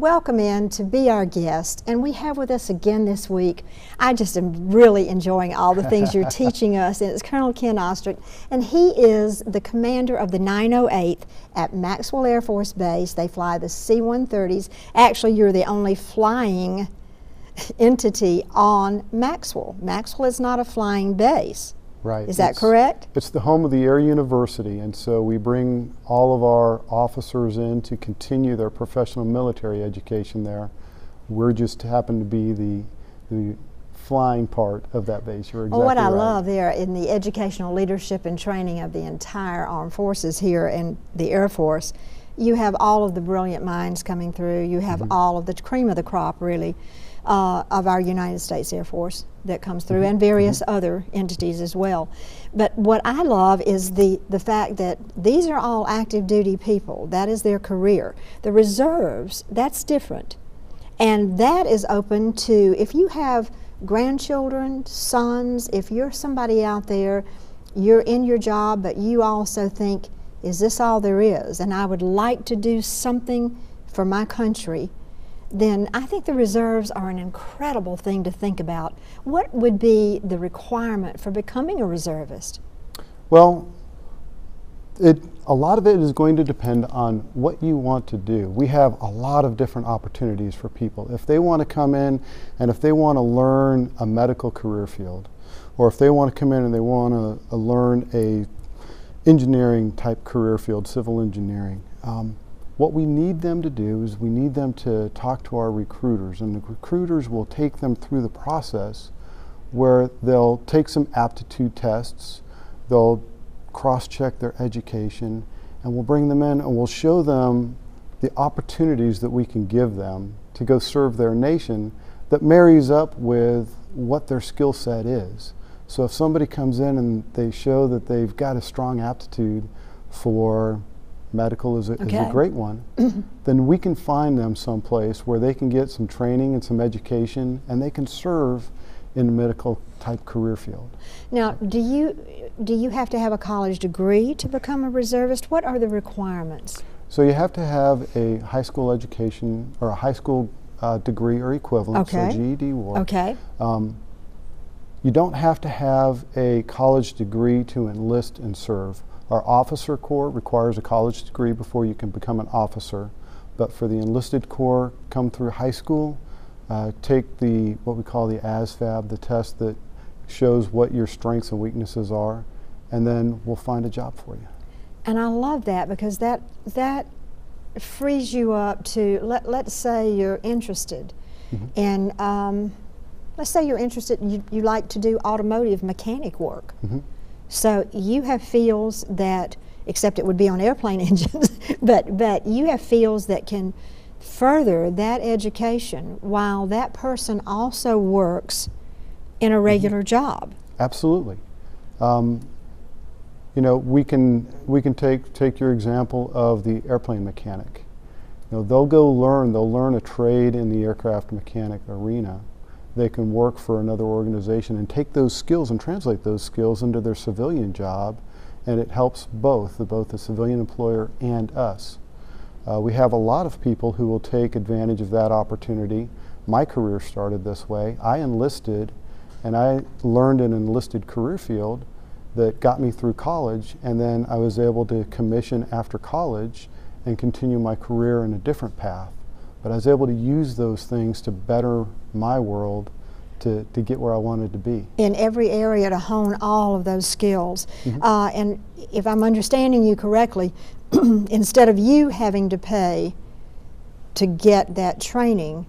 welcome in to be our guest. And we have with us again this week, I just am really enjoying all the things you're teaching us, and it's Colonel Ken Ostrat, and he is the commander of the 908th at Maxwell Air Force Base. They fly the C-130s. Actually, you're the only flying entity on Maxwell. Maxwell is not a flying base. Right. Is that correct? It's the home of the Air University, and so we bring all of our officers in to continue their professional military education there. We're just happen to be the flying part of that base. You're exactly what I right. love there in the educational leadership and training of the entire armed forces here in the Air Force, you have all of the brilliant minds coming through. You have all of the cream of the crop, really, of our United States Air Force that comes through, and various other entities as well. But what I love is the fact that these are all active duty people. That is their career. The reserves, that's different. And that is open to, if you have grandchildren, sons, if you're somebody out there, you're in your job, but you also think, is this all there is? And I would like to do something for my country. Then I think the reserves are an incredible thing to think about. What would be the requirement for becoming a reservist? Well, a lot of it is going to depend on what you want to do. We have a lot of different opportunities for people. If they want to come in and if they want to learn a medical career field, or if they want to come in and they want to learn a engineering type career field, civil engineering, what we need them to do is we need them to talk to our recruiters, and the recruiters will take them through the process where they'll take some aptitude tests, they'll cross-check their education, and we'll bring them in and we'll show them the opportunities that we can give them to go serve their nation that marries up with what their skill set is. So if somebody comes in and they show that they've got a strong aptitude for medical is a great one, then we can find them someplace where they can get some training and some education, and they can serve in the medical type career field. Now, do you have to have a college degree to become a reservist? What are the requirements? So you have to have a high school education or a high school degree or equivalent, so GED or. Okay. You don't have to have a college degree to enlist and serve. Our officer corps requires a college degree before you can become an officer, but for the enlisted corps, come through high school, take what we call the ASVAB, the test that shows what your strengths and weaknesses are, and then we'll find a job for you. And I love that, because that frees you up to, let's say you're interested in, let's say you're interested, you like to do automotive mechanic work. So you have fields that, except it would be on airplane engines, but you have fields that can further that education while that person also works in a regular job. Absolutely. You know, we can take your example of the airplane mechanic. You know, they'll learn a trade in the aircraft mechanic arena. They can work for another organization and take those skills and translate those skills into their civilian job, and it helps both the civilian employer and us. We have a lot of people who will take advantage of that opportunity. My career started this way. I enlisted, and I learned an enlisted career field that got me through college, and then I was able to commission after college and continue my career in a different path. But I was able to use those things to better my world to get where I wanted to be. In every area, to hone all of those skills. And if I'm understanding you correctly, instead of you having to pay to get that training,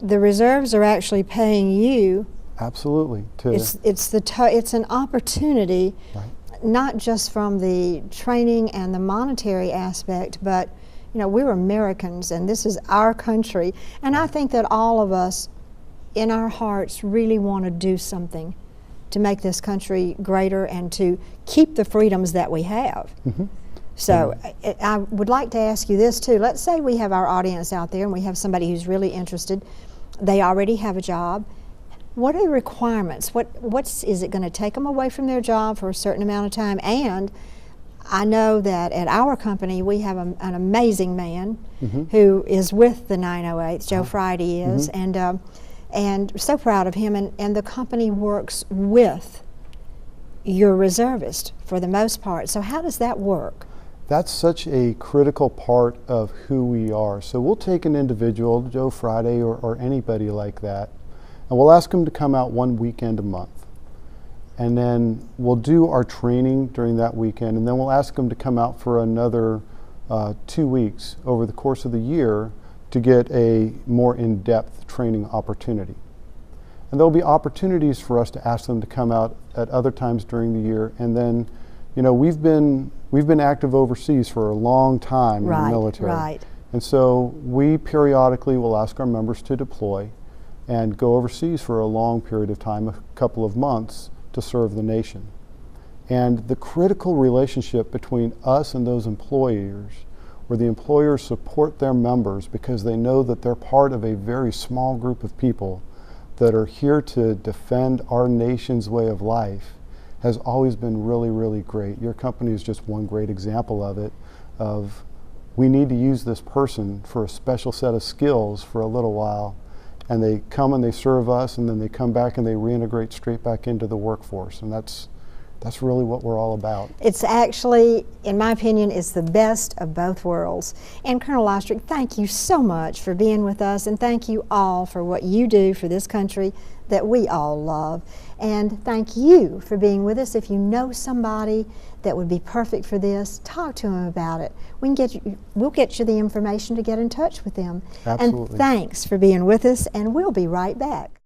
the reserves are actually paying you. Absolutely. It's an opportunity, not just from the training and the monetary aspect, but you know, we're Americans and this is our country, and I think that all of us in our hearts really want to do something to make this country greater and to keep the freedoms that we have. So I would like to ask you this too. Let's say we have our audience out there and we have somebody who's really interested. They already have a job. What are the requirements? Is it going to take them away from their job for a certain amount of time? And I know that at our company we have an amazing man who is with the 908th, Joe Friday is, and so proud of him, and the company works with your reservist for the most part. So how does that work? That's such a critical part of who we are. So we'll take an individual, Joe Friday or anybody like that, and we'll ask them to come out one weekend a month. And then we'll do our training during that weekend, and then we'll ask them to come out for another 2 weeks over the course of the year to get a more in-depth training opportunity. And there'll be opportunities for us to ask them to come out at other times during the year. And then, you know, we've been active overseas for a long time in the military. Right. And so we periodically will ask our members to deploy and go overseas for a long period of time, a couple of months, to serve the nation. And the critical relationship between us and those employers, where the employers support their members because they know that they're part of a very small group of people that are here to defend our nation's way of life, has always been really, really great. Your company is just one great example of it, of we need to use this person for a special set of skills for a little while, and they come and they serve us, and then they come back and they reintegrate straight back into the workforce. And that's really what we're all about. It's actually, in my opinion, it's the best of both worlds. And Colonel Ostrat, thank you so much for being with us, and thank you all for what you do for this country that we all love. And thank you for being with us. If you know somebody that would be perfect for this, talk to them about it. We'll get you the information to get in touch with them. Absolutely. And thanks for being with us, and we'll be right back.